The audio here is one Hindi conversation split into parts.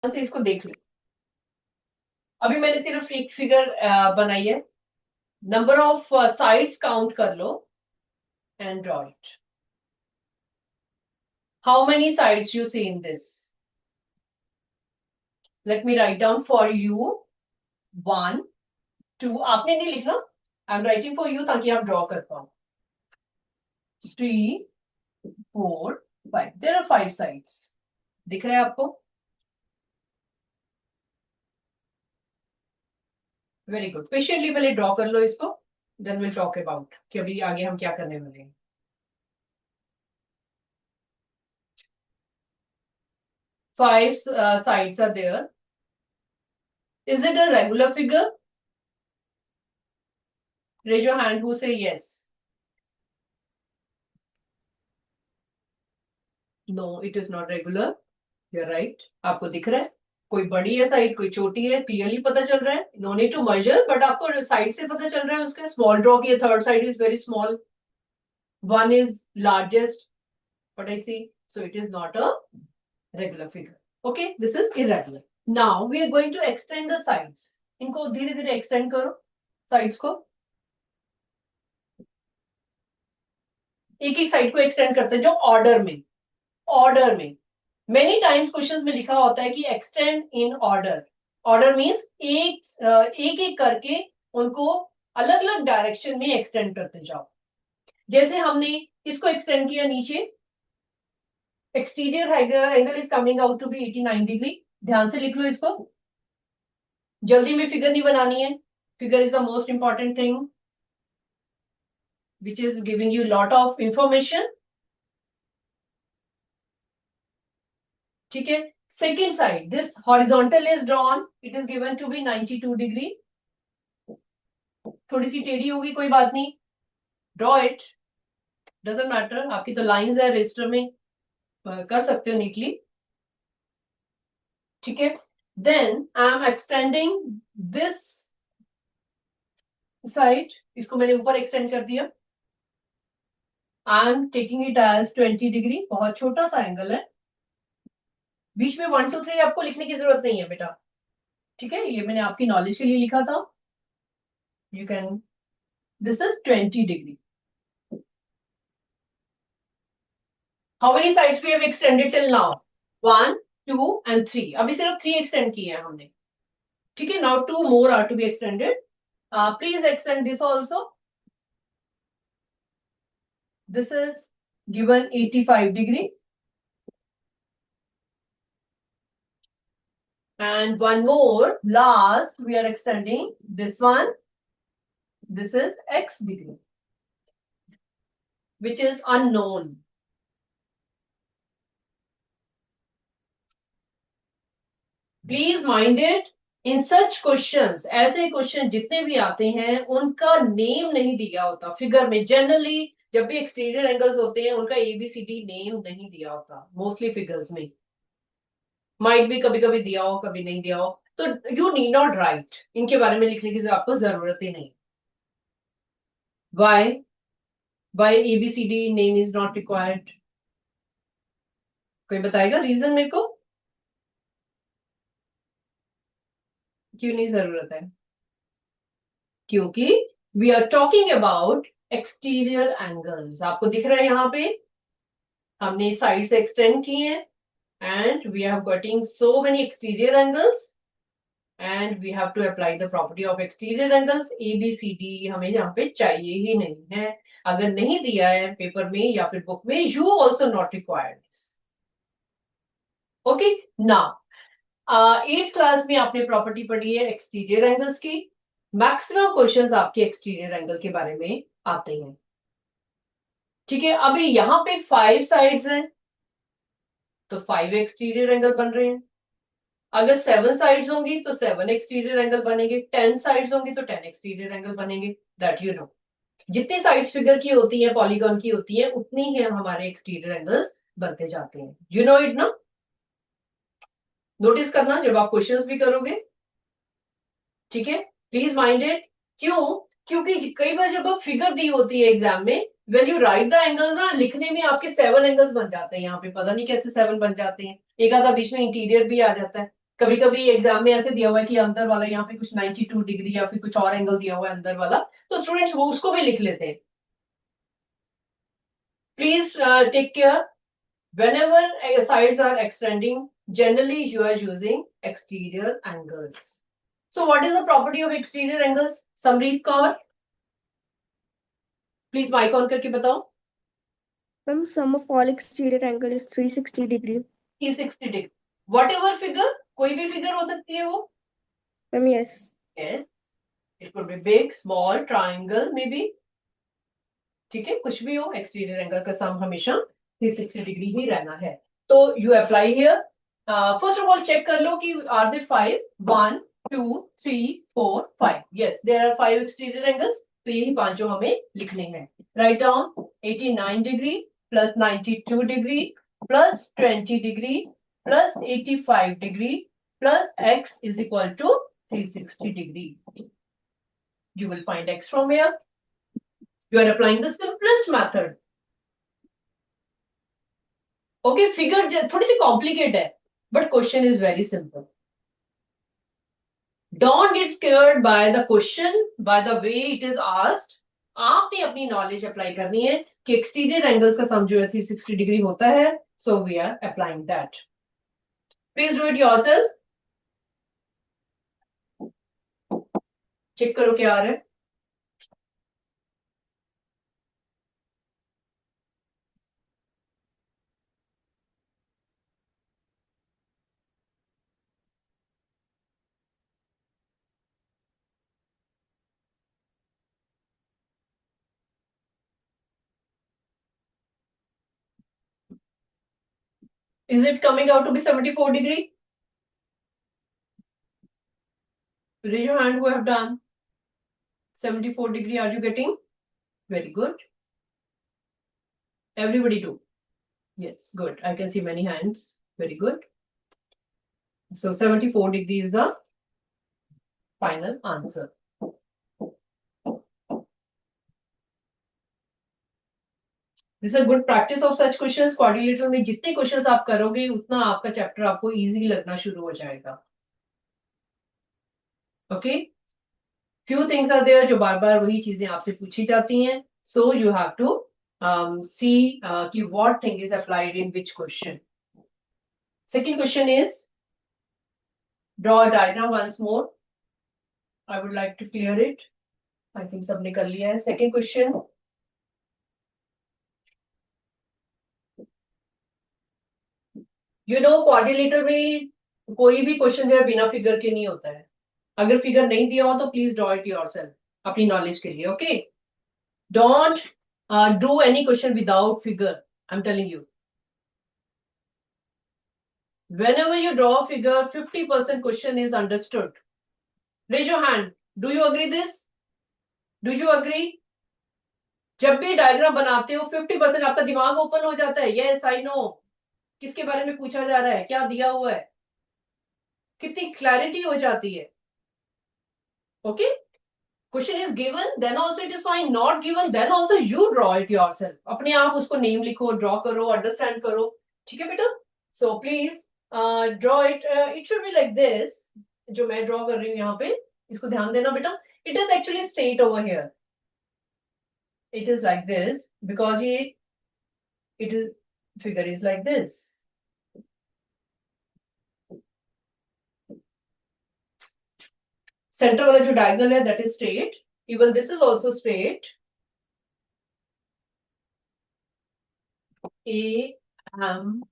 से इसको देख लो। अभी मैंने सिर्फ एक फिगर बनाई है। नंबर ऑफ साइड्स काउंट कर लो and draw it. How many sides you see in this? Let me write down for you. 1 2, आपने नहीं लिखना, I am writing for you ताकि आप ड्रॉ कर पाओ। 3 4 5, देयर आर 5 साइड्स। दिख रहा है आपको? Very good. पेशेंटली पहले ड्रॉ कर लो इसको, देन विल टॉक अबाउट कि अभी आगे हम क्या करने वाले हैं। 5 sides are there. Is it a regular figure? Raise your hand who say yes. No, it is not regular. You're right. आपको दिख रहा है कोई बड़ी है साइड, कोई छोटी है, क्लियरली पता चल रहा है। No need to measure, but आपको साइड से पता चल रहा है उसका। स्मॉल ड्रॉ किया, third side is very small, one is largest, but I see, so it is not a regular figure. Okay, this is irregular. Now we are going to extend the sides. इनको धीरे धीरे एक्सटेंड करो साइड्स को। एक एक साइड को एक्सटेंड करते हैं जो ऑर्डर में। ऑर्डर में मेनी टाइम्स क्वेश्चंस में लिखा होता है कि extend in order. Order means एक एक करके उनको अलग अलग डायरेक्शन में एक्सटेंड करते जाओ। जैसे हमने इसको एक्सटेंड किया नीचे, exterior angle is coming out to be 89 degree. ध्यान से लिख लो इसको, जल्दी में फिगर नहीं बनानी है। Figure is the most important thing which is giving you lot of information. ठीक है, second side, this horizontal is drawn, it is given to be 92 degree. थोड़ी सी टेढ़ी होगी, कोई बात नहीं, ड्रॉ इट, डजेंट मैटर। आपकी तो लाइंस है, रजिस्टर में कर सकते हो नीटली। ठीक है, then I am extending this side, इसको मैंने ऊपर एक्सटेंड कर दिया। I am taking it as 20 degree, बहुत छोटा सा एंगल है। बीच में 1 2 3 आपको लिखने की जरूरत नहीं है बेटा। ठीक है, ये मैंने आपकी नॉलेज के लिए लिखा था। You can, this is 20 degree. How many sides we have extended till now? 1 2 and 3। अभी सिर्फ 3 एक्सटेंड किए हैं हमने। ठीक है, now 2 more are to be extended. Please extend this also. This is given 85 degree. And one more, last, we are extending this one. This is x degree, which is unknown. Please mind it. In such questions, ऐसे क्वेश्चन जितने भी आते हैं उनका नेम नहीं दिया होता फिगर में। जनरली जब भी एक्सटीरियर एंगल्स होते हैं उनका एबीसीडी नेम नहीं दिया होता मोस्टली फिगर्स में। माइट भी कभी कभी दिया हो, कभी नहीं दिया हो, तो यू नीड नॉट राइट, इनके बारे में लिखने की आपको जरूरत ही नहीं। Why? Why ABCD name is not required? कोई बताएगा रीजन मेरे को, क्यों नहीं जरूरत है? क्योंकि we are talking about exterior angles. आपको दिख रहा है यहाँ पे हमने साइड से एक्सटेंड किए हैं, and we are getting so many exterior angles and we have to apply the property of exterior angles। ABCD हमें यहाँ पे चाहिए ही नहीं है। अगर नहीं दिया है पेपर में या फिर बुक में, you also not required this। Okay, now 8th class में आपने प्रॉपर्टी पढ़ी है एक्सटीरियर एंगल्स की। मैक्सिमम क्वेश्चंस आपके एक्सटीरियर एंगल के बारे में आते हैं। ठीक है, अभी यहाँ पे 5 साइड्स हैं तो 5 एक्सटीरियर एंगल बन रहे हैं। अगर 7 साइड्स होंगी तो 7 एक्सटीरियर एंगल बनेंगे, 10 साइड्स होंगी तो 10 एक्सटीरियर एंगल बनेंगे। दैट यू नो, जितनी साइड्स फिगर की होती है, पॉलीगॉन की होती है, उतनी ही हमारे एक्सटीरियर एंगल्स बनते जाते हैं। यू नो इट ना? नोटिस करना जब आप क्वेश्चंस भी करोगे। ठीक है, प्लीज माइंड इट। क्यों? क्योंकि कई बार जब आप फिगर दी होती है एग्जाम में, when you right the angles ना, लिखने में आपके 7 एंगल्स बन जाते हैं। यहाँ पे पता नहीं कैसे 7 बन जाते हैं, एक आधा बीच में इंटीरियर भी आ जाता है। कभी कभी एग्जाम में ऐसे दिया हुआ है कि अंदर वाला यहाँ पे कुछ 92 डिग्री या फिर कुछ और एंगल दिया हुआ है अंदर वाला, तो स्टूडेंट्स वो उसको भी लिख लेते हैं। Please take care, whenever sides are extending, generally you are using exterior angles. So what is the property of exterior angles? Samrit Kaur, please mic on करके बताओ। Ma'am, sum of all exterior angle is 360 degree. 360 degree, what ever figure, कोई भी फिगर हो सकती है वो। Ma'am, yes. yes, it could be big, small, triangle maybe, ठीक है, कुछ भी हो, एक्सटीरियर एंगल का सम हमेशा 360 डिग्री ही रहना है। तो you apply here, first of all check कर लो कि are they 5, 1 2 3 4 5, yes there are 5 exterior angles, तो यही पांचों हमें लिखने हैं। Right down 89 degree plus 92 degree plus 20 degree plus 85 degree plus x is equal to 360 degree. You will find x from here. You are applying the simplest method. Okay, figure थोड़ी सी कॉम्प्लिकेट है, but question is very simple. Don't get scared by the question, by the way it is asked. आपने अपनी नॉलेज अप्लाई करनी है कि एक्सटीरियर एंगल्स का सम जो है 360 डिग्री होता है, so we are applying that. Please do it yourself, check करो क्या आ रहा है। Is it coming out to be 74 degree? Raise your hand who have done 74 degree. Are you getting? Very good. Everybody do. Yes, good. I can see many hands. Very good. So 74 degree is the final answer. This a good practice of such questions. Coordinator में जितने क्वेश्चंस आप करोगे उतना आपका चैप्टर आपको इजी लगना शुरू हो जाएगा। Okay, few things are there जो बार बार वही चीजें आपसे पूछी जाती हैं, so you have to see कि what thing is applied in which question. Second question is draw a diagram once more, I would like to clear it. I think सबने कर लिया है। Second question, you know coordinator में कोई भी क्वेश्चन जो है बिना फिगर के नहीं होता है। अगर फिगर नहीं दिया हो तो प्लीज ड्रॉ इट योरसेल्फ, अपनी नॉलेज के लिए। Okay, don't do any question without figure, I am telling you. whenever you draw a figure 50% question is understood. Raise your hand, do you agree this? Do you agree? जब भी डायग्राम बनाते हो 50% आपका दिमाग ओपन हो जाता है। यस आई नो, किसके बारे में पूछा जा रहा है, क्या दिया हुआ है, कितनी क्लैरिटी हो जाती है। Okay, question is given then also it is fine, not given then also you draw it yourself, अपने आप उसको नेम लिखो, ड्रॉ करो, अंडरस्टैंड करो। ठीक है बेटा, so please draw it, it should be like this. जो मैं ड्रॉ कर रही हूँ यहाँ पे, इसको ध्यान देना बेटा। It is actually straight over here, it is like this because ये it is figure is like this. Centre वाला जो डायगोनल है that is straight, even this is also straight. A M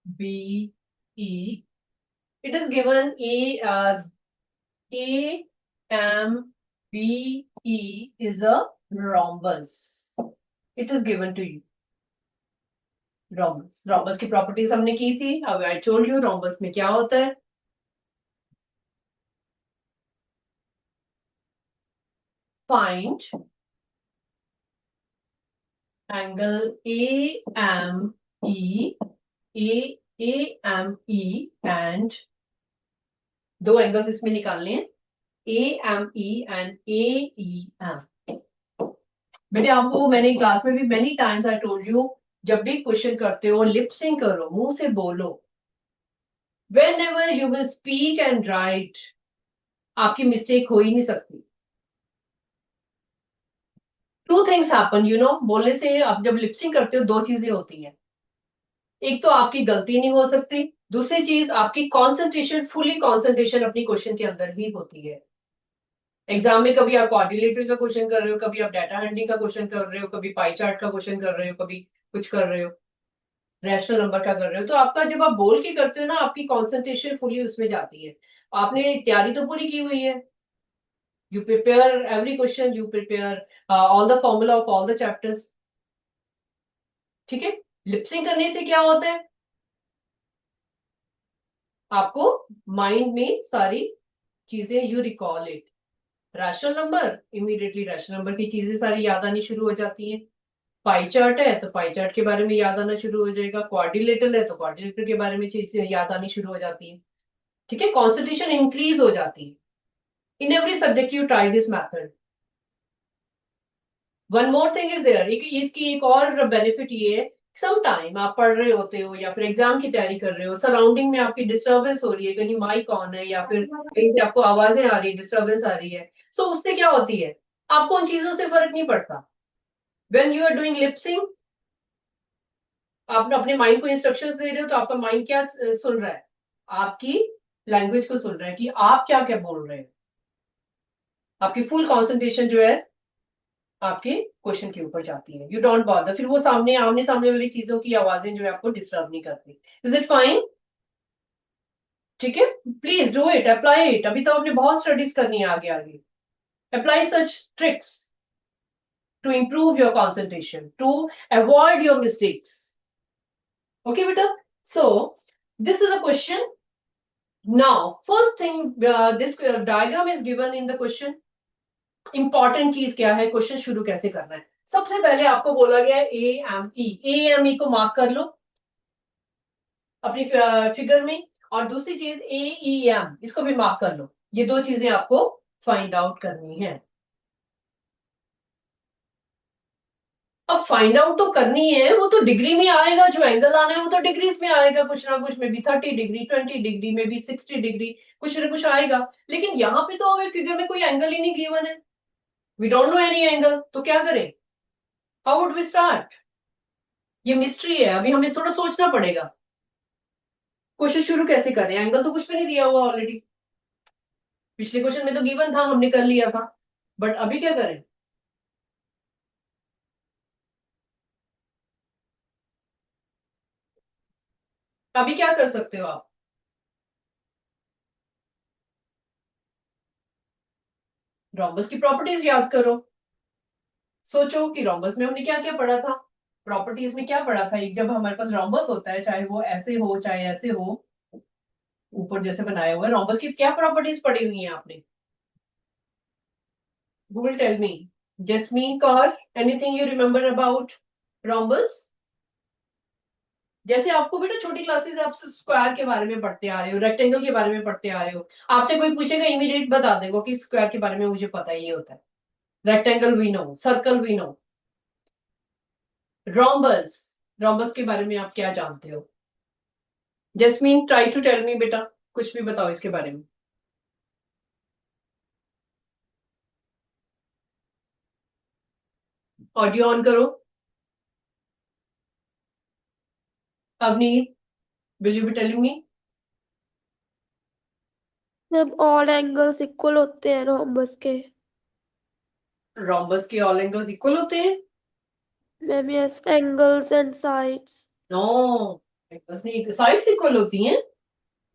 B E, it is given A M B E is a rhombus. It is given to you. Rhombus, rhombus की प्रॉपर्टीज हमने की थी। अब I told you rhombus में क्या होता है। Find angle AME, AME and दो एंगल्स इसमें निकालने हैं, AME and AEM। बेटे आपको मैंने क्लास में भी many times I told you, जब भी क्वेश्चन करते हो लिप सिंक करो, मुंह से बोलो। Whenever you will speak and write, आपकी मिस्टेक हो ही नहीं सकती। टू थिंग्स हैपन, बोलने से आप जब लिपसिंग करते हो दो चीजें होती हैं। एक तो आपकी गलती नहीं हो सकती, दूसरी चीज आपकी कंसंट्रेशन, फुली कंसंट्रेशन अपनी क्वेश्चन के अंदर ही होती है। एग्जाम में कभी आप कोऑर्डिनेटर का क्वेश्चन कर रहे हो, कभी आप डाटा हैंडलिंग का क्वेश्चन कर रहे हो, कभी पाई चार्ट का क्वेश्चन कर रहे हो, कभी कुछ कर रहे हो, रैशनल नंबर का कर रहे हो, तो आपका जब आप बोल के करते हो ना, आपकी कंसंट्रेशन फुली उसमें जाती है। आपने तैयारी तो पूरी की हुई है, you prepare every question, you prepare all the formula of all the chapters. ठीक है। लिपसिंग करने से क्या होता है, आपको माइंड में सारी चीजें, you recall it. Rational number, immediately rational number की चीजें सारी याद आनी शुरू हो जाती हैं। पाई चार्ट है तो पाई चार्ट के बारे में याद आना शुरू हो जाएगा, क्वाड्रिलेटरल है तो क्वाड्रिलेटरल के बारे में चीजें याद आनी शुरू हो जाती है। ठीक है, कॉन्सेंट्रेशन इंक्रीज हो जाती है। In every subject you try this method. One more thing is there, इसकी एक और बेनिफिट ये है, सम टाइम आप पढ़ रहे होते हो या फिर एग्जाम की तैयारी कर रहे हो, सराउंडिंग में आपकी डिस्टर्बेंस हो रही है, कहीं माइक ऑन है या फिर कहीं से आपको आवाजें आ रही है, डिस्टर्बेंस आ रही है। सो उससे क्या होती है, आपको उन चीजों से फर्क नहीं पड़ता। When you are doing lipsing, आप अपने माइंड को इंस्ट्रक्शंस दे रहे हो, तो आपका माइंड क्या सुन रहा है, आपकी लैंग्वेज को सुन रहा है कि आप क्या क्या बोल रहे हैं। आपकी फुल कंसंट्रेशन जो है आपके क्वेश्चन के ऊपर जाती है, यू डोंट बॉदर, फिर वो सामने आमने सामने वाली चीजों की आवाजें जो है आपको डिस्टर्ब नहीं करती। Is it fine? ठीक है, please do it, apply it. अभी तो आपने बहुत स्टडीज करनी है आगे आगे। Apply such tricks to improve your concentration, to avoid your mistakes. Okay beta, so this is a question. Now first thing, this diagram is given in the question. Important चीज क्या है, क्वेश्चन शुरू कैसे करना है। सबसे पहले आपको बोला गया है ए एम ई को मार्क कर लो अपनी फिगर में, और दूसरी चीज AEM, इसको भी मार्क कर लो। ये दो चीजें आपको फाइंड आउट करनी है। अब फाइंड आउट तो करनी है, वो तो डिग्री में आएगा, जो एंगल आना है वो तो डिग्रीज में आएगा, कुछ ना कुछ में भी 30 डिग्री, 20 डिग्री में भी 60 डिग्री, कुछ ना कुछ आएगा। लेकिन यहाँ पे तो हमें फिगर में कोई एंगल ही नहीं गिवन है, we don't know any angle, तो क्या करें, हाउ वुड वी स्टार्ट। ये मिस्ट्री है, अभी हमें थोड़ा सोचना पड़ेगा। क्वेश्चन शुरू कैसे करें, एंगल तो कुछ भी नहीं दिया हुआ ऑलरेडी, पिछले क्वेश्चन में तो गिवन था, हमने कर लिया था, बट अभी क्या करें। अभी क्या कर सकते हो आप, रोम्बस की प्रॉपर्टीज याद करो। सोचो कि रोम्बस में हमने क्या क्या पढ़ा था, प्रॉपर्टीज में क्या पढ़ा था। एक जब हमारे पास रोम्बस होता है, चाहे वो ऐसे हो चाहे ऐसे हो, ऊपर जैसे बनाया हुआ है, रोम्बस की क्या प्रॉपर्टीज पढ़ी हुई हैं आपने। Who will tell me? Jasmine Kaur, anything you remember about rhombus? जैसे आपको बेटा छोटी क्लासेस आप स्क्वायर के बारे में पढ़ते आ रहे हो, रेक्टेंगल के बारे में पढ़ते आ रहे हो, आपसे कोई पूछेगा इमीडिएट बता देगा कि स्क्वायर के बारे में मुझे पता ही होता है, rectangle we know, circle we know. Rhombus, rhombus के बारे में आप क्या जानते हो। Jasmine try to tell me बेटा, कुछ भी बताओ इसके बारे में। ऑडियो ऑन करो। Avneet, will you be telling me. जब ऑल एंगल्स इक्वल होते हैं रोम्बस के। रोम्बस के ऑल एंगल्स इक्वल होते हैं। Ma'am yes, angles and sides. No, angles नहीं, साइड्स इक्वल होती हैं।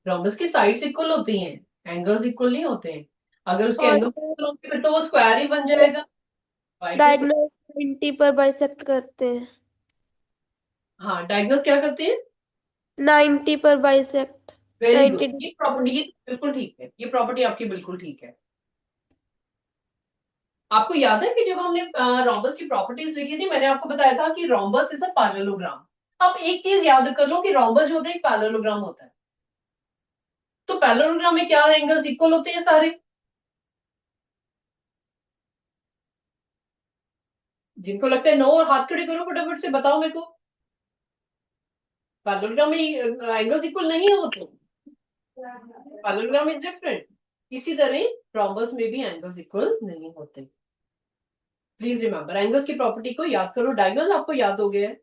रोम्बस की साइड्स इक्वल होती हैं, एंगल्स इक्वल नहीं होते हैं। अगर उसके और एंगल्स इक्वल होंगे फिर तो वो स्क्वायर ही बन जाएगा। राइट इज, डायगोनल 90 पर बाइसेक्ट करते हैं। हाँ, डायगोनल्स क्या करते हैं। 90 पर बाइसेक्ट। Very good, 90। ये प्रॉपर्टी ये बिल्कुल ठीक है, ये प्रॉपर्टी आपकी बिल्कुल ठीक है। आपको याद है कि जब हमने रोम्बस की प्रॉपर्टीज लिखी थी, मैंने आपको बताया था कि रोम्बस इज अ पैरेललोग्राम। अब एक चीज याद कर लो कि रोम्बस जो होता है एक पैरेललोग्राम होता है, तो पैरेललोग्राम में क्या एंगल्स इक्वल होते हैं सारे। जिनको लगता है नो, और हाथ खड़े करो फटाफट से बताओ मेरे को। पैरेललोग्राम में एंगल्स इक्वल नहीं होते। Parallelogram is different. इसी तरह रोम्बस में भी एंगल्स इक्वल नहीं होते। प्लीज रिमेंबर एंगल्स की प्रॉपर्टी को याद करो। डायगोनल आपको याद हो गया है।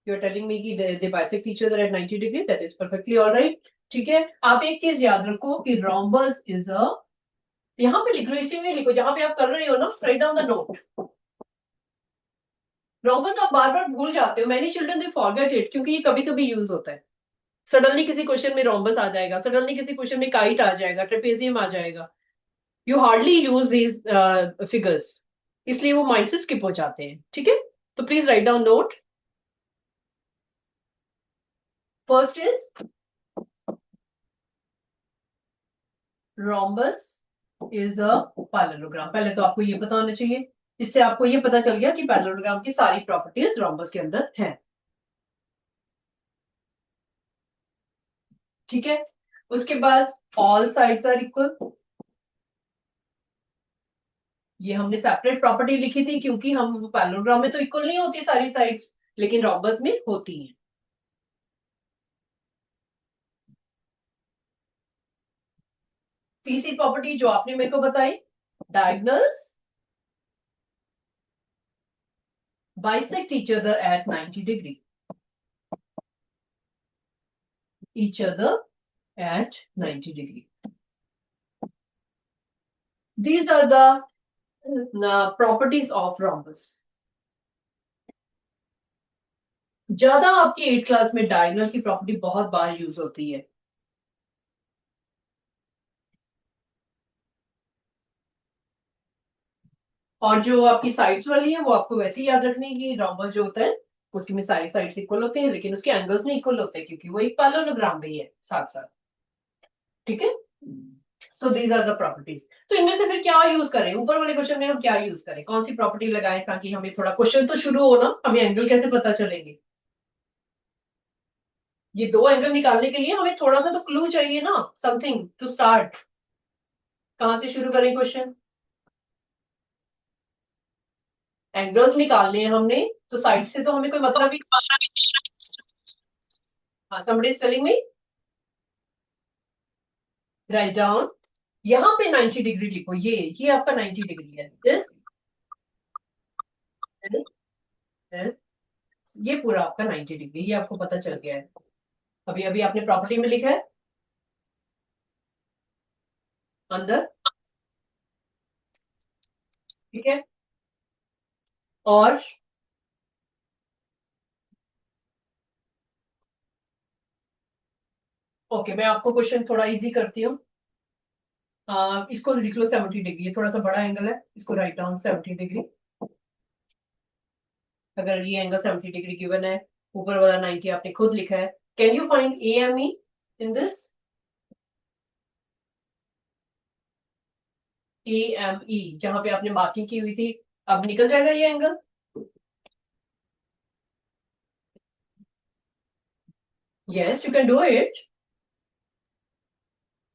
यू आर टेलिंग मी कि they bisect each other at 90 degree, that is perfectly alright. ठीक है, आप एक चीज याद रखो कि रोम्बस इज अ, यहाँ पे लिख लो, इसी में लिखो जहां पे आप कर रहे हो ना, right down the note. Rhombus आप बार बार भूल जाते हो, many children they forget it, क्योंकि ये कभी कभी यूज होता है। सडनली किसी क्वेश्चन में रोम्बस आ जाएगा, सडनली किसी क्वेश्चन में काइट आ जाएगा, ट्रेपेजियम आ जाएगा। You hardly use these figures, इसलिए वो माइंड से स्किप हो जाते हैं। ठीक है, तो please write down note. First is rhombus is a parallelogram. पहले तो आपको ये पता होना चाहिए, इससे आपको ये पता चल गया कि पैरेललोग्राम की सारी प्रॉपर्टीज रोम्बस के अंदर हैं। ठीक है, उसके बाद ऑल साइड्स आर इक्वल। ये हमने सेपरेट प्रॉपर्टी लिखी थी, क्योंकि हम पैरेललोग्राम में तो इक्वल नहीं होती सारी साइड्स, लेकिन रोम्बस में होती हैं। तीसरी प्रॉपर्टी जो आपने मेरे को बताई, diagonals bisect each other at 90 degree, each other at 90 degree. These are the properties of rhombus. ज्यादा आपकी 8th क्लास में डायगोनल की प्रॉपर्टी बहुत बार यूज होती है। और जो आपकी साइड्स वाली है वो आपको वैसे ही याद रखनी है कि रोम्बस जो होता है उसकी में सारी साइड्स इक्वल होते हैं, लेकिन उसके एंगल्स नहीं इक्वल होते, क्योंकि वो एक पैरेललोग्राम भी है साथ साथ। ठीक है, so these are the properties. तो इनमें से फिर क्या यूज करें, ऊपर वाले क्वेश्चन में हम क्या यूज करें, कौन सी प्रॉपर्टी लगाएं, ताकि हमें थोड़ा क्वेश्चन तो शुरू हो ना, हमें एंगल कैसे पता चलेंगे। ये दो एंगल निकालने के लिए हमें थोड़ा सा तो क्लू चाहिए ना, समथिंग टू स्टार्ट। कहां से शुरू करें क्वेश्चन। एंगल्स निकालने हैं हमने, तो साइड से तो हमें कोई मतलब ही। हाँ, somebody is telling me, write down. यहाँ पे 90 डिग्री लिखो, ये आपका 90 डिग्री है। ये पूरा आपका 90 डिग्री, ये आपको पता चल गया है। अभी अभी आपने प्रॉपर्टी में लिखा है अंदर। ठीक है, और ओके, मैं आपको क्वेश्चन थोड़ा इजी करती हूँ। इसको लिख लो 70 डिग्री, ये थोड़ा सा बड़ा एंगल है, इसको राइट डाउन 70 डिग्री। अगर ये एंगल 70 डिग्री गिवन है, ऊपर वाला 90 आपने खुद लिखा है, can you find A M E in this. A M E जहां पे आपने मार्किंग की हुई थी, अब निकल जाएगा ये angle. Yes, you can do it.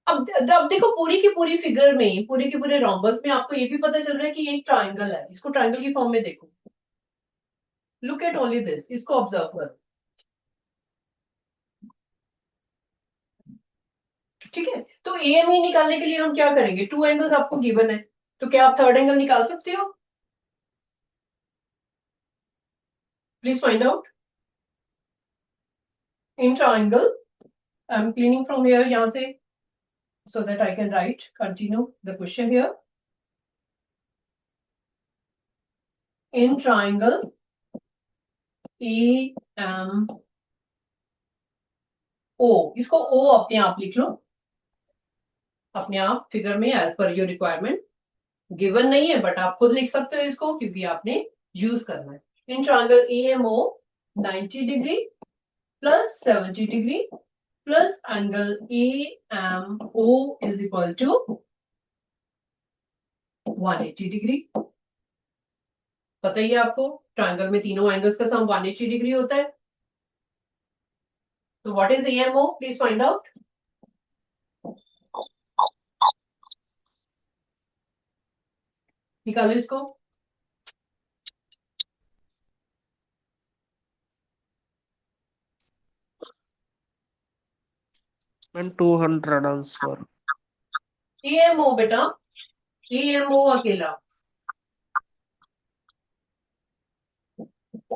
अब देखो, पूरी की पूरी फिगर में, पूरी की पूरे रोम्बस में आपको ये भी पता चल रहा है कि ये एक ट्राइंगल है, इसको ट्राइंगल की फॉर्म में देखो। लुक एट ओनली दिस, इसको ऑब्जर्व करो। ठीक है, तो ए एम ई निकालने के लिए हम क्या करेंगे, टू एंगल्स आपको गिवन है, तो क्या आप थर्ड एंगल निकाल सकते हो। Please find out in triangle. I am cleaning from here, यहां से, so that I can write, continue the question here. In triangle EMO, इसको O अपने आप लिख लो, अपने आप फिगर में, as per your requirement. Given नहीं है, बट आप खुद लिख सकते हो इसको, क्योंकि आपने यूज करना है। In triangle EMO 90 degree plus 70 degree plus angle EMO is equal to 180 degree. पता ही है आपको, ट्राइंगल में तीनों एंगल्स का सम 180 डिग्री होता है। तो what is EMO, please find out. निकालो इसको। Ma'am 200 answer. AMO बेटा, AMO अकेला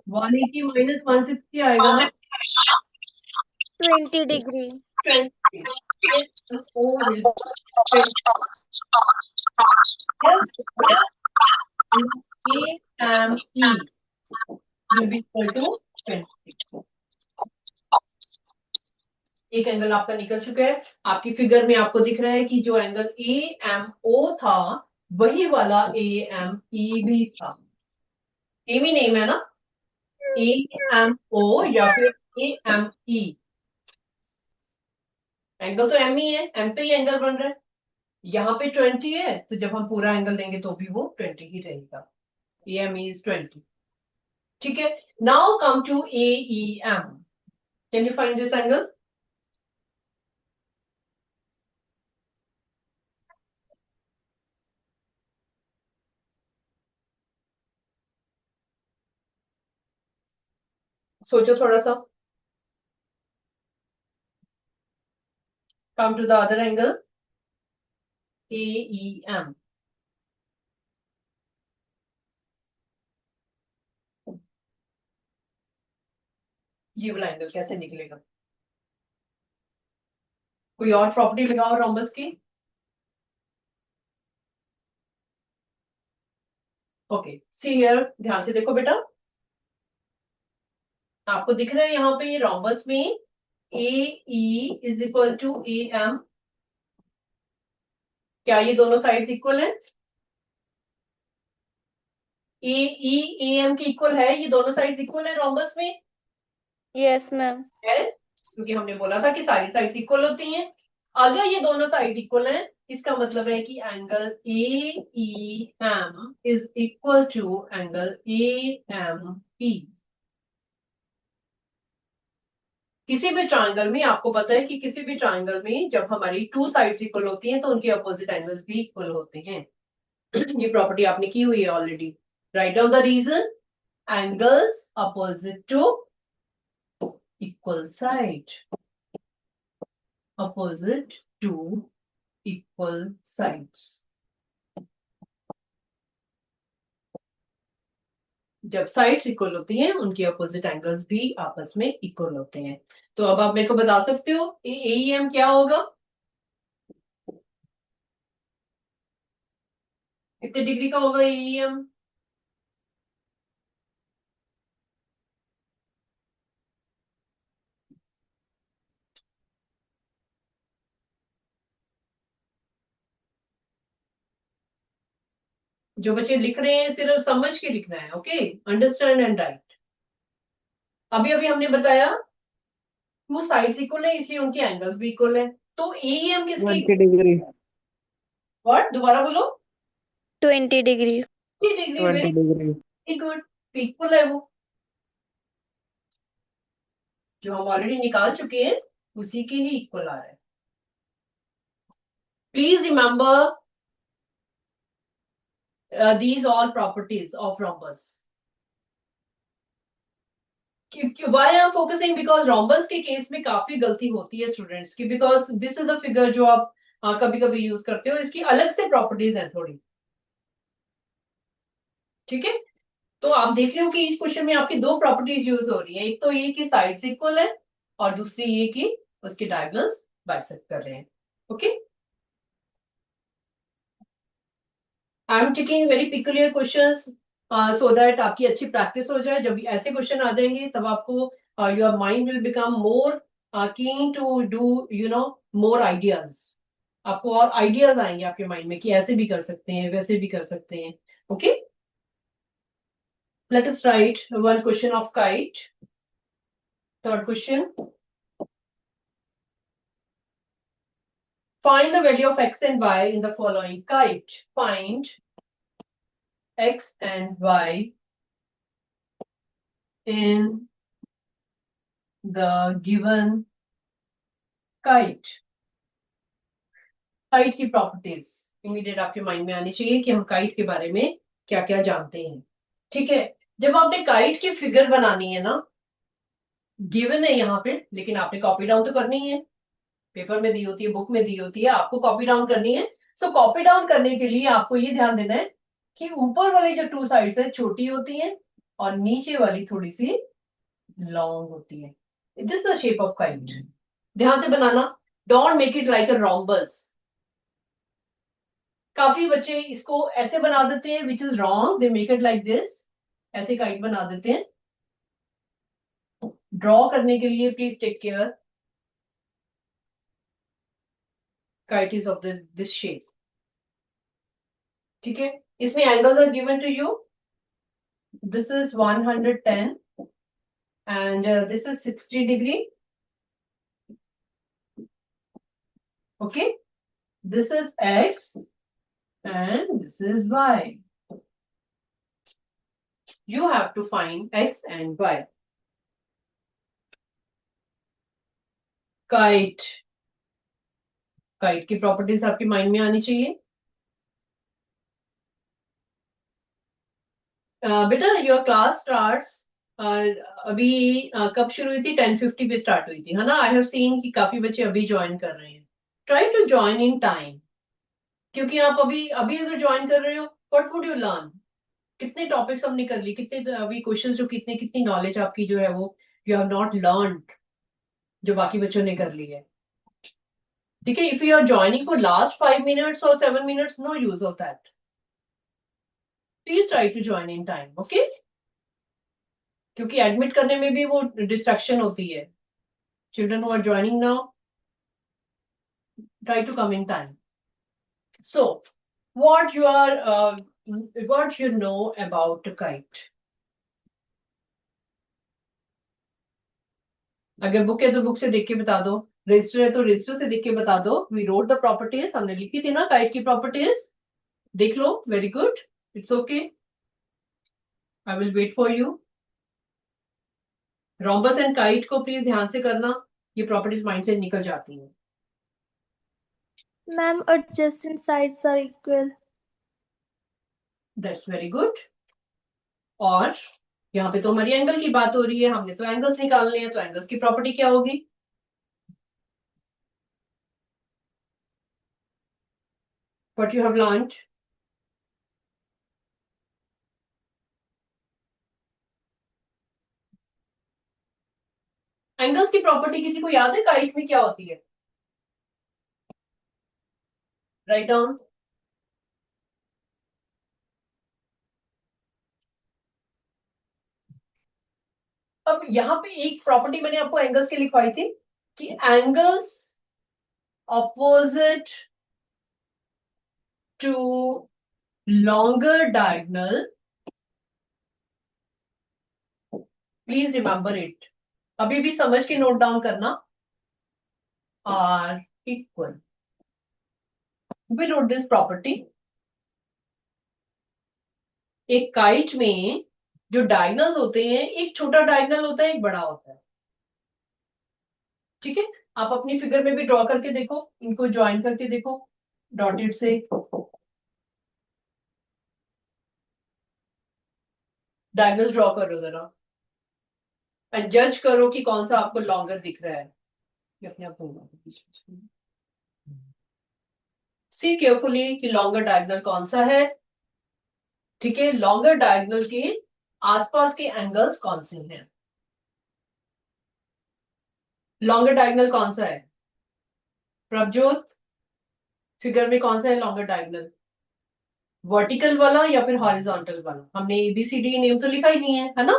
180 माइनस 160 आएगा ना, 20 degree. 20. AMO will be 20. AME will be equal to 20. एक एंगल आपका निकल चुका है। आपकी फिगर में आपको दिख रहा है कि जो एंगल AMO था वही वाला AME भी था। एमी नेम है ना, AMO या फिर AME। एंगल तो एम ही है, एम पे ही एंगल बन रहा है। यहाँ पे 20 है तो जब हम पूरा एंगल लेंगे तो भी वो 20 ही रहेगा। AME is 20। ठीक है, now come to AEM। Can you find this angle? सोचो थोड़ा सा। Come to the other angle AEM। ये वाला एंगल कैसे निकलेगा? कोई और प्रॉपर्टी लगाओ रोम्बस की। ओके, सी हियर, ध्यान से देखो बेटा। आपको दिख रहा है यहाँ पे ये रोम्बस में AE is equal to AM। क्या ये दोनों साइड्स इक्वल है? AE AM के इक्वल है? ये दोनों साइड्स इक्वल है रोम्बस में? Yes ma'am. है, क्योंकि हमने बोला था कि सारी साइड्स इक्वल होती हैं। अगर ये दोनों साइड इक्वल हैं, इसका मतलब है कि angle AEM is equal to angle AME। किसी भी ट्रायंगल में आपको पता है कि किसी भी ट्रायंगल में जब हमारी टू साइड्स इक्वल होती हैं तो उनके अपोजिट एंगल्स भी इक्वल होते हैं। ये प्रॉपर्टी आपने की हुई है already. Right down the reason, angles opposite to equal side, opposite to equal sides. जब साइड्स इक्वल होती हैं उनके अपोजिट एंगल्स भी आपस में इक्वल होते हैं। तो अब आप मेरे को बता सकते हो AEM क्या होगा? कितने डिग्री का होगा AEM? जो बच्चे लिख रहे हैं सिर्फ समझ के लिखना है, ओके, अंडरस्टैंड एंड राइट। अभी अभी हमने बताया टू साइड्स इक्वल है इसलिए उनके एंगल्स भी इक्वल है। तो AEM किसकी? 20 डिग्री। व्हाट, दोबारा बोलो। 20 degree. 20 degree, 20 degree. Very good, equal है वो। जो हम ऑलरेडी निकाल चुके हैं उसी के ही इक्वल आ रहा है। Please remember these all properties of rhombus. Why I am focusing? Because rhombus के केस में काफी गलती होती है स्टूडेंट्स की, because this is the figure जो आप कभी कभी यूज करते हो, इसकी अलग से प्रॉपर्टीज हैं थोड़ी। ठीक है, तो आप देख रहे हो कि इस क्वेश्चन में आपकी दो प्रॉपर्टीज यूज हो रही है। एक तो ये कि साइड्स इक्वल है और दूसरी ये कि उसके डायगोनल्स बाइसेक्ट कर रहे हैं। Okay, I am taking very peculiar questions so that आपकी अच्छी प्रैक्टिस हो जाए। जब ऐसे क्वेश्चन आ जाएंगे तब आपको your mind will become more keen to do more ideas. आपको और आइडियाज आएंगे आपके माइंड में कि ऐसे भी कर सकते हैं, वैसे भी कर सकते हैं। Okay, let us right one question of kite. Third question, find the value of x and y in the following kite. Find x and y in the given kite. Kite की प्रॉपर्टीज इमीडिएट आपके माइंड में आनी चाहिए कि हम काइट के बारे में क्या क्या जानते हैं। ठीक है, जब आपने काइट की फिगर बनानी है ना, गिवन है यहाँ पे, लेकिन आपने कॉपी डाउन तो करनी है। पेपर में दी होती है, बुक में दी होती है, आपको कॉपी डाउन करनी है। सो कॉपी डाउन करने के लिए आपको ये ध्यान देना है कि ऊपर वाली जो टू साइड्स है छोटी होती है और नीचे वाली थोड़ी सी लॉन्ग होती है। This the shape of kite. ध्यान से बनाना, don't make it like a rhombus. काफी बच्चे इसको ऐसे बना देते हैं, which is wrong, they make it like this, ऐसे काइट बना देते हैं। ड्रॉ करने के लिए please take care, kite is of this shape. ठीक है, इसमें angles are given to you, this is 110 and this is 60 degree. Okay, this is x and this is y. You have to find x and y. Kite, kite की प्रॉपर्टीज आपके माइंड में आनी चाहिए। बेटा योर क्लास स्टार्ट्स, अभी कब शुरू हुई थी? 10:50 पे स्टार्ट हुई थी, है ना? आई हैव सीन कि काफी बच्चे अभी ज्वाइन कर रहे हैं। Try to join in time, क्योंकि आप अभी अभी अगर ज्वाइन कर रहे हो, व्हाट वुड यू लर्न? कितने टॉपिक्स हमने कर ली, कितने अभी क्वेश्चंस, जो कितने कितनी नॉलेज आपकी जो है वो यू हैव नॉट लर्न, जो बाकी बच्चों ने कर ली है। ठीक है, if you are joining for last 5 minutes और 7 minutes, no use of that. Please try to join in time, okay? क्योंकि एडमिट करने में भी वो डिस्ट्रक्शन होती है। Children who are joining now, try to come in time. So what you are what you know about kite? अगर बुक है तो बुक से देख के बता दो, रजिस्टर है तो रजिस्टर से देख के बता दो। वी रोट द प्रॉपर्टीज, हमने लिखी थी ना काइट की प्रॉपर्टीज, देख लो। Very good, it's okay, I will wait for you. Rhombus and kite को प्लीज ध्यान से करना, ये प्रॉपर्टीज माइंड से निकल जाती हैं। Ma'am, adjacent sides are equal. That's very good. और यहाँ पे तो हमारी एंगल की बात हो रही है, हमने तो एंगल्स निकालने हैं, तो एंगल्स की प्रॉपर्टी क्या होगी? What you have learned? Angles की प्रॉपर्टी किसी को याद है काइट में क्या होती है? Right down. अब यहाँ पे एक प्रॉपर्टी मैंने आपको एंगल्स की लिखवाई थी कि angles opposite to longer diagonal, please remember it, अभी भी समझ के नोट डाउन करना, are equal. We note this property, एक काइट में जो डायगोनल्स होते हैं, एक छोटा डायगोनल होता है, एक बड़ा होता है। ठीक है, आप अपनी फिगर में भी ड्रॉ करके देखो, इनको ज्वाइन करके देखो डॉटेड से। डायगोनल्स ड्रॉ करो जरा, एंड जज करो कि कौन सा आपको लॉन्गर दिख रहा है। ये अपने आप होगा, सी केयरफुली कि लॉन्गर डायगोनल कौन सा है। ठीक है, लॉन्गर डायगोनल के आसपास के एंगल्स कौन से हैं? लॉन्गर डायगोनल कौन सा है प्रभजोत? फिगर में कौन सा है लॉन्गर डायगोनल? वर्टिकल वाला या फिर हॉरिजॉन्टल वाला? हमने एबीसीडी नेम तो लिखा ही नहीं है ना?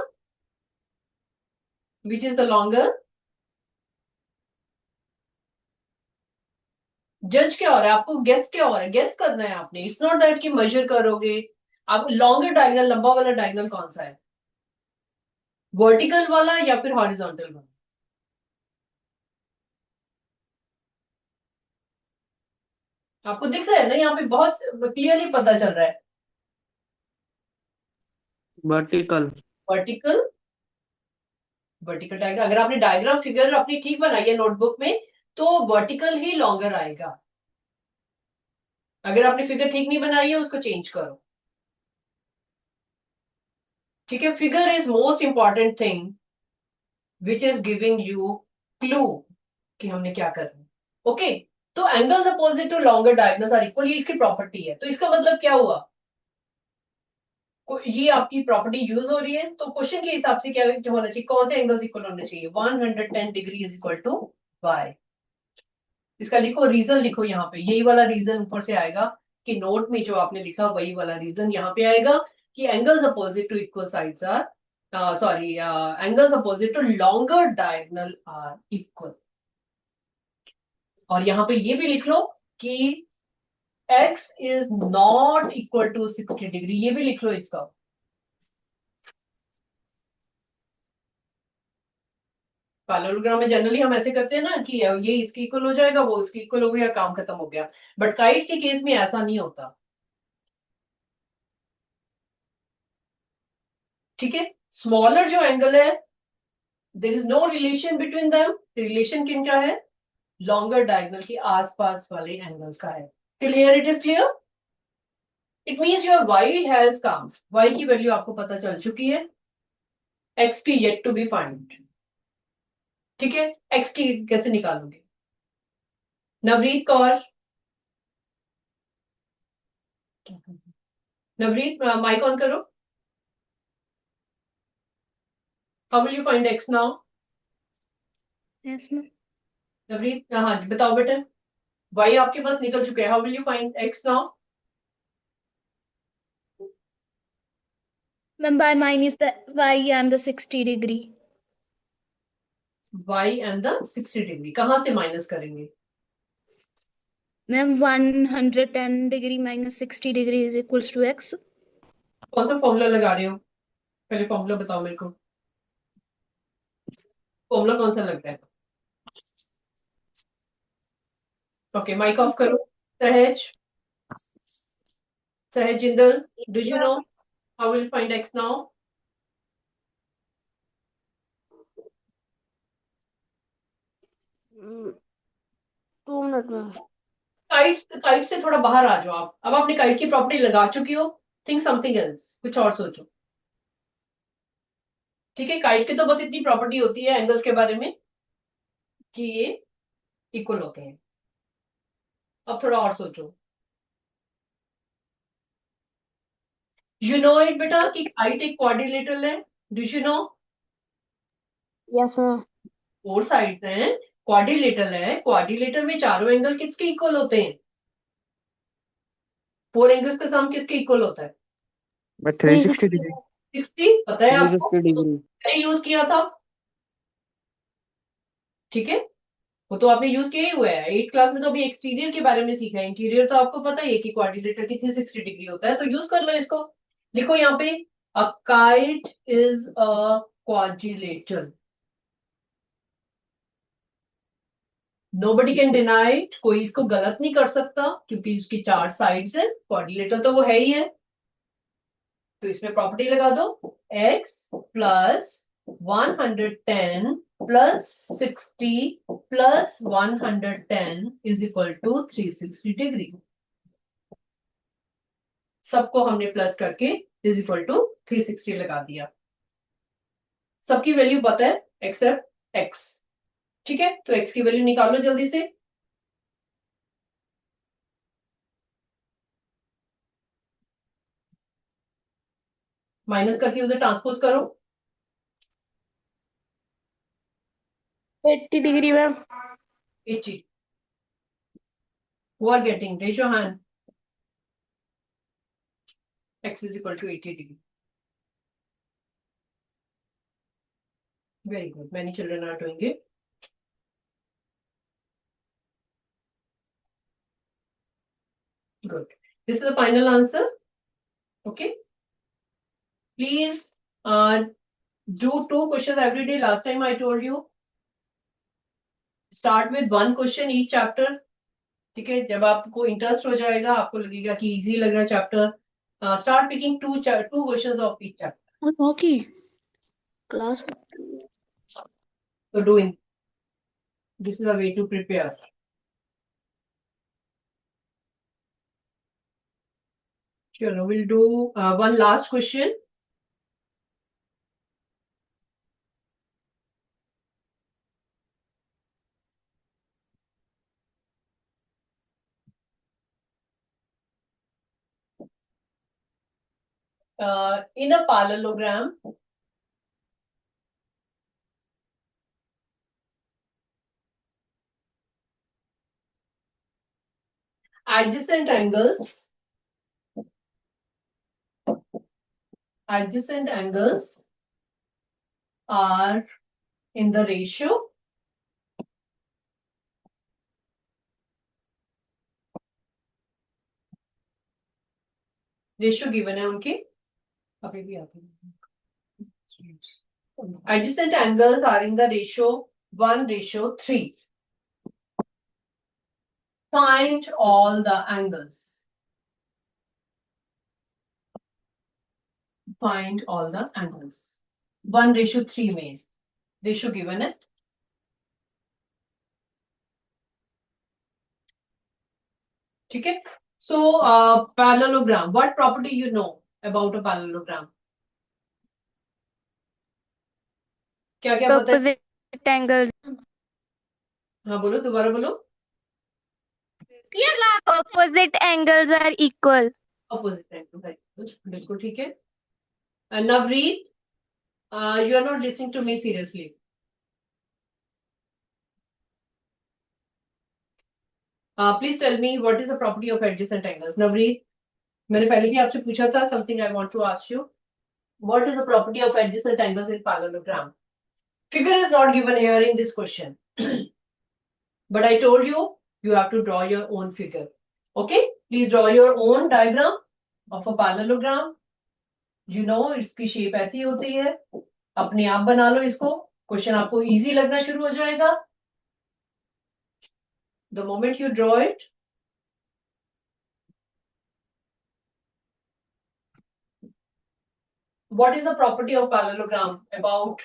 Which is the longer? जज क्या हो रहा है आपको? गेस क्या हो रहा है? गेस करना है आपने, इट्स नॉट दैट कि मेजर करोगे आप। लॉन्गर डायगोनल, लंबा वाला डायगोनल कौन सा है? वर्टिकल वाला या फिर हॉरिजॉन्टल वाला? आपको दिख रहा है ना, यहाँ पे बहुत क्लियरली पता चल रहा है। vertical, वर्टिकल, वर्टिकल डायग्राम, अगर आपने डायग्राम फिगर अपनी ठीक बनाई है नोटबुक में, तो वर्टिकल ही लॉन्गर आएगा। अगर आपने फिगर ठीक नहीं बनाई है, उसको चेंज करो। ठीक है, figure is most important thing which is giving you clue कि हमने क्या करना है। ओके, तो angles opposite to longer diagonals are equal, ये इसकी प्रॉपर्टी है। तो इसका मतलब क्या हुआ, ये आपकी प्रॉपर्टी यूज हो रही है, तो क्वेश्चन के हिसाब से क्या होना चाहिए, कौन से एंगल्स इक्वल होने चाहिए, 110 degree is equal to y। इसका लिखो, रीजन लिखो यहाँ पे, यही वाला रीजन ऊपर से आएगा कि नोट में जो आपने लिखा वही वाला रीजन यहाँ पे आएगा कि angles opposite to equal sides are sorry angles opposite to longer diagonal are equal. और यहाँ पे ये भी लिख लो कि x is not equal to 60 degree, ये भी लिख लो इसका। पैरेललोग्राम में जनरली हम ऐसे करते हैं ना कि ये इसकी इक्वल हो जाएगा, वो इसकी इक्वल हो गया, काम खत्म हो गया। बट काइट के केस में ऐसा नहीं होता। ठीक है, स्मॉलर जो एंगल है, there is no relation between them, relation किनका है, लॉन्गर डायगोनल के आसपास वाले एंगल्स का है। Till here it is clear. It means your y has come, y की वैल्यू आपको पता चल चुकी है, x की येट टू बी फाइंड। ठीक है, x की कैसे निकालोगे, नवरीत कौर, नवरीत माइक ऑन करो। How will you find x now. Yes, ma'am. Navreet हाँ जी बताओ बेटा, y आपके पास निकल चुके हैं, how will you find x now. Ma'am, by minus the y and the 60 degree. y and the 60 degree कहां से माइनस करेंगे, Ma'am, 110 degree minus 60 degree is equals to x. कौन सा फॉर्मूला लगा रहे हो, पहले फॉर्मूला बताओ मेरे को, फॉर्मूला कौन सा लगता है। ओके माइक ऑफ करो। सहज, सहज Jindal, do you know how will find x now. 2 minutes में। काइट से थोड़ा बाहर आ जाओ आप, अब आपने काइट की प्रॉपर्टी लगा चुकी हो, थिंक समथिंग एल्स, कुछ और सोचो। ठीक है, काइट की तो बस इतनी प्रॉपर्टी होती है एंगल्स के बारे में कि ये इक्वल होते हैं। अब थोड़ा और सोचो। यू नो इट बेटा कि काइट एक क्वाड्रिलेटरल है, do you know. Yes, ma'am. 4 sides हैं, क्वाड्रिलेटरल है, क्वाड्रिलेटर में चारों एंगल किसके इक्वल होते हैं, 4 एंगल्स का सम किसके इक्वल होता है, By 360 degree. 60 पता है आपको, 360 degree. यूज किया था। ठीक है, वो तो आपने यूज किया ही हुआ है, 8th क्लास में तो अभी एक्सटीरियर के बारे में सीखा है, इंटीरियर तो आपको पता ही है कि क्वाड्रिलेटर की 360 डिग्री होता है, तो यूज कर लो इसको। लिखो यहाँ पे, a kite is a quadrilateral, nobody can deny it, कोई इसको गलत नहीं कर सकता क्योंकि इसकी 4 साइड्स है, क्वाड्रिलेटरल तो वो है ही है। तो इसमें प्रॉपर्टी लगा दो, x plus 110 plus 60 plus 110 is equal to 360 degree. सबको हमने प्लस करके इज इक्वल टू 360 लगा दिया। सबकी वैल्यू पता है एक्सेप्ट x। ठीक है, तो x की वैल्यू निकालो जल्दी से। माइनस करके उधर ट्रांसपोज करो। 80 degree, ma'am. 80, who are getting, raise your hand, x is equal to 80 degree. Very good, many children are doing it. Good, this is the final answer. Okay, please do 2 questions every day. Last time I told you start with 1 question each chapter. ठीक है, जब आपको इंटरेस्ट हो जाएगा, आपको लगेगा कि इजी लग रहा है chapter, start picking 2 questions of each chapter. Okay. Class. So doing, this is a way to prepare. Sure, we'll do one last question. in a parallelogram, adjacent angles are in the ratio given है उनके, अभी भी आते हैं. Adjacent angles are in the ratio 1:3. Find all the angles. Find all the angles. 1:3 में रेशियो गिवन है. ठीक है. So parallelogram. What property you know about a parallelogram? क्या क्या पता है? Opposite angles. हाँ बोलो, दोबारा बोलो. Opposite angles are equal. Opposite angles. बिल्कुल ठीक है. And Navreet, you are not listening to me seriously. Please tell me what is the property of adjacent angles. Navreet, मैंने पहले भी आपसे पूछा था. Something I want to ask you. What is the property of adjacent angles in parallelogram? Figure is not given here in this question. But I told you, you have to draw your own figure. Okay? Please draw your own diagram of a parallelogram. You know, इसकी shape ऐसी होती है. अपने आप बना लो इसको. Question आपको easy लगना शुरू हो जाएगा. The moment you draw it, what is the property of parallelogram about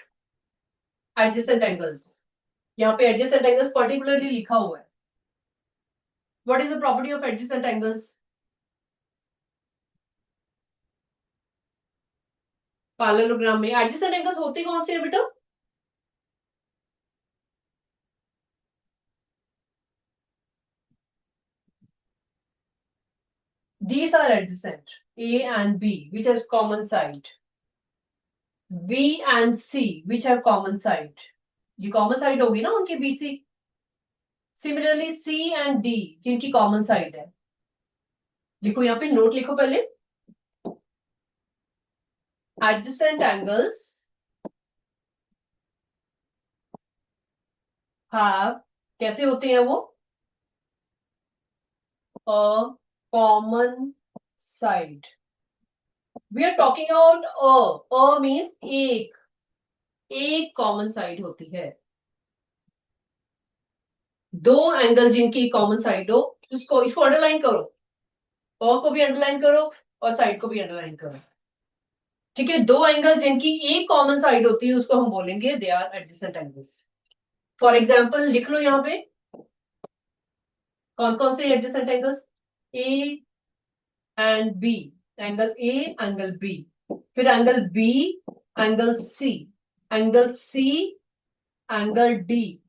adjacent angles? यहाँ पे adjacent angles particularly लिखा हुआ है. What is the property of adjacent angles? Parallelogram में adjacent angles होते कौन से हैं बेटा? These are adjacent, A and B, which has common side. B and C, which have common side. ये common side होगी ना उनकी BC. Similarly, C and D, जिनकी common side है. लिखो यहाँ पे, note लिखो पहले. Adjacent angles have, कैसे होते हैं वो? A common side. We are talking about A means एक common side होती है. दो एंगल जिनकी कॉमन साइड हो, इसको अंडरलाइन करो. और को भी अंडरलाइन करो और साइड को भी अंडरलाइन करो. ठीक है. दो एंगल जिनकी एक कॉमन साइड होती है उसको हम बोलेंगे they are adjacent angles. For example लिख लो यहाँ पे कौन कौन से adjacent angles. A and B. Angle A, angle B, फिर angle B, angle C, angle C, angle D,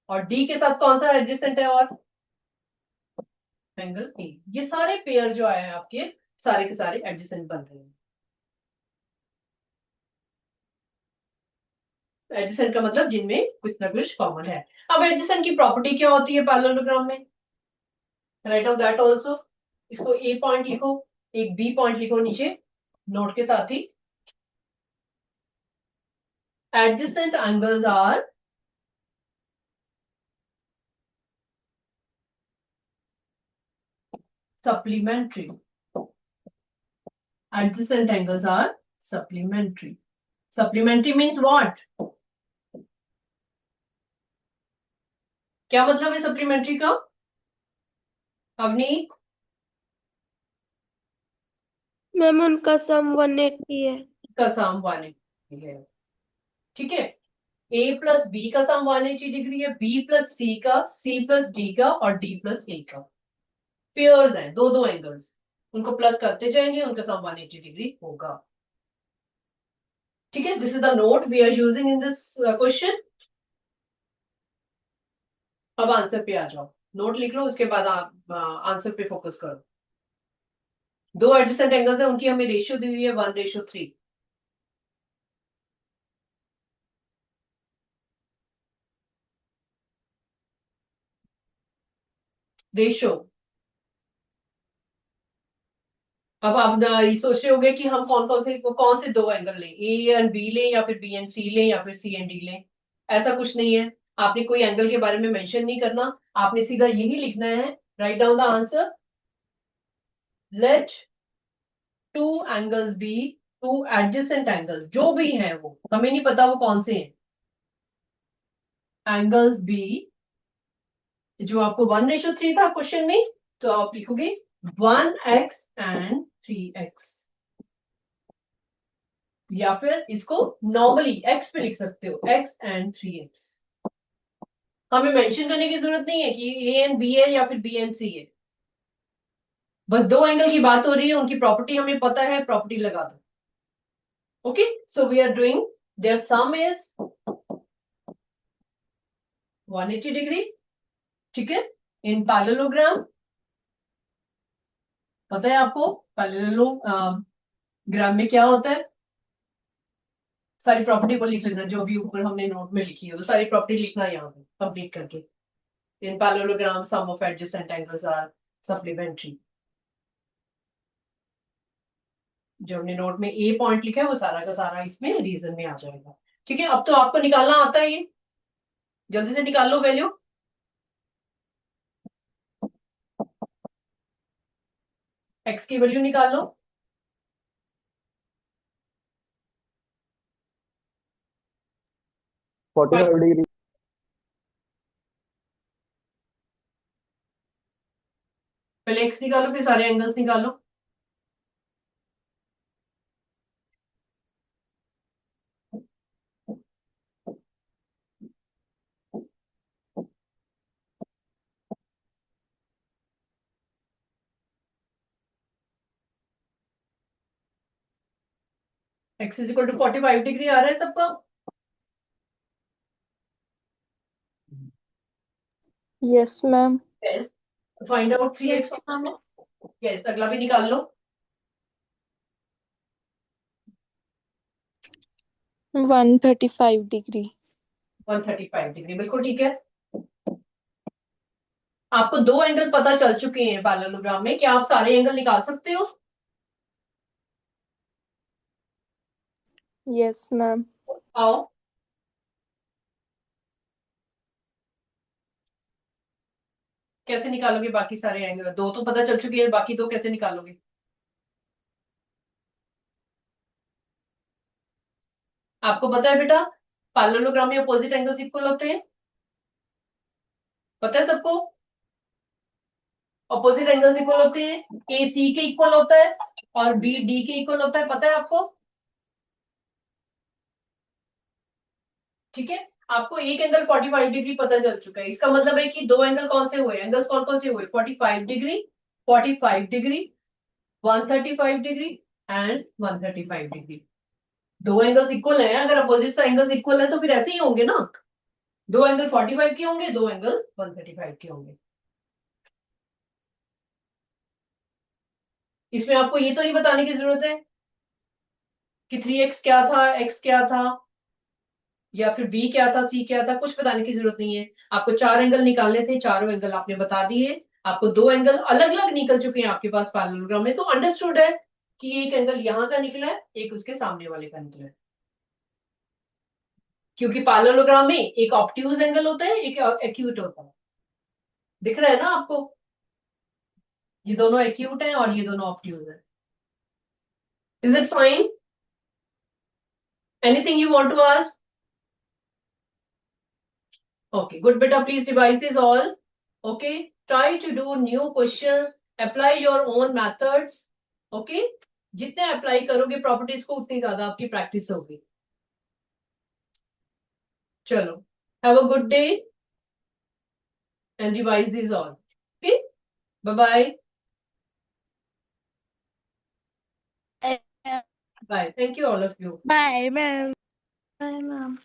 और डी के साथ कौन सा एडजेसेंट है और एंगल ए. ये सारे पेयर जो आए हैं आपके, सारे के सारे एडजेसेंट बन रहे हैं. एडजेसेंट का मतलब जिनमें कुछ ना कुछ कॉमन है. अब एडजेसेंट की प्रॉपर्टी क्या होती है पैरेललोग्राम में? Right of that also. इसको ए पॉइंट लिखो, एक बी पॉइंट लिखो नीचे नोट के साथ ही. Adjacent angles are supplementary. Adjacent angles are supplementary. Supplementary means what? क्या मतलब है supplementary का? अवनी, मैम उनका सम 180 है. का सम 180 है. ठीक है. A प्लस बी का सम 180 डिग्री है, B प्लस सी का, C प्लस डी का और D प्लस ए का. पेयर्स हैं, दो दो एंगल्स, उनको प्लस करते जाएंगे, उनका सम 180 डिग्री होगा. ठीक है. This is the note we are using in this question. अब आंसर पे आ जाओ. नोट लिख लो, उसके बाद आप आंसर पे फोकस करो. दो एडजेसेंट एंगल्स है, उनकी हमें रेशियो दी हुई है 1:3। रेशियो। अब आप ये सोच रहे होंगे कि हम कौन से दो एंगल लें, ए एंड बी लें या फिर बी एंड सी लें या फिर सी एंड डी लें। ऐसा कुछ नहीं है। आपने कोई एंगल के बारे में मेंशन नहीं करना, आपने सीधा यही लिखना है, right down the answer, let two angles be, two adjacent angles जो भी हैं, वो हमें नहीं पता वो कौन से हैं, एंगल्स बी, जो आपको 1:3 था क्वेश्चन में, तो आप लिखोगे 1x एंड 3x, या फिर इसको नॉर्मली x पे लिख सकते हो, x एंड 3x। हमें मेंशन करने की जरूरत नहीं है कि ए एंड बी है या फिर बी एंड सी है, बस दो एंगल की बात हो रही है, उनकी प्रॉपर्टी हमें पता है, प्रॉपर्टी लगा दो। Okay, so we are doing, their sum is 180 degree, ठीक है, इन पैरेललोग्राम। पता है आपको पैरेललोग्राम में क्या होता है? सारी प्रॉपर्टी को लिख लेना, जो भी ऊपर हमने नोट में लिखी है वो सारी प्रॉपर्टी लिखना यहाँ पे कंप्लीट करके। In parallelogram sum of adjacent angles are supplementary. जो हमने नोट में ए पॉइंट लिखा है वो सारा का सारा इसमें रीजन में आ जाएगा। ठीक है, अब तो आपको निकालना आता है ये, जल्दी से निकाल लो वैल्यू। एक्स की वैल्यू निकाल लो। 45 डिग्री। पहले एक्स निकालो, फिर सारे एंगल्स निकालो। X is equal to 45 degree आ रहा है सबका? Yes, ma'am. Find out 3x। Yes, अगला भी निकाल लो। 135 degree. 135 डिग्री, बिल्कुल ठीक है। आपको दो एंगल पता चल चुके हैं पैरेललोग्राम में, क्या आप सारे एंगल निकाल सकते हो? Yes, ma'am. आओ, कैसे निकालोगे बाकी सारे एंगल? दो तो पता चल चुके हैं, बाकी दो कैसे निकालोगे? आपको पता है बेटा, पैरेललोग्राम में अपोजिट एंगल्स इक्वल होते हैं, पता है सबको? अपोजिट एंगल्स इक्वल होते हैं, ए सी के इक्वल होता है और बी डी के इक्वल होता है, पता है आपको? ठीक है, आपको एक एंगल 45 डिग्री पता चल चुका है, इसका मतलब है कि दो एंगल कौन से हुए, एंगल्स कौन कौन से हुए, 45 degree, 45 degree, 135 degree and 135 degree. दो एंगल्स इक्वल हैं, अगर अपोजिट एंगल्स इक्वल है तो फिर ऐसे ही होंगे ना, दो एंगल 45 के होंगे, दो एंगल 135 के होंगे। इसमें आपको ये तो नहीं बताने की जरूरत है कि 3x क्या था, x क्या था, या फिर b क्या था, c क्या था, कुछ बताने की जरूरत नहीं है। आपको चार एंगल निकालने थे, चारों एंगल आपने बता दिए। आपको दो एंगल अलग अलग निकल चुके हैं आपके पास पैरेललोग्राम में, तो अंडरस्टूड है कि एक एंगल यहाँ का निकला है, एक उसके सामने वाले का निकला है। क्योंकि पैरेललोग्राम में एक ऑब्ट्यूज एंगल होता है, एक एक्यूट होता है। दिख रहा है ना आपको? ये दोनों एक्यूट है और ये दोनों ऑब्ट्यूज है। Is it fine? Anything you want to ask? Okay, good beta, please revise this all. Okay, try to do new questions, apply your own methods. Okay, जितने अप्लाई करोगे प्रॉपर्टीज को उतनी ज्यादा आपकी प्रैक्टिस होगी। चलो, have a good day and revise this all. Okay, bye bye. Bye, bye, thank you all of you. ma'am. Bye, ma'am.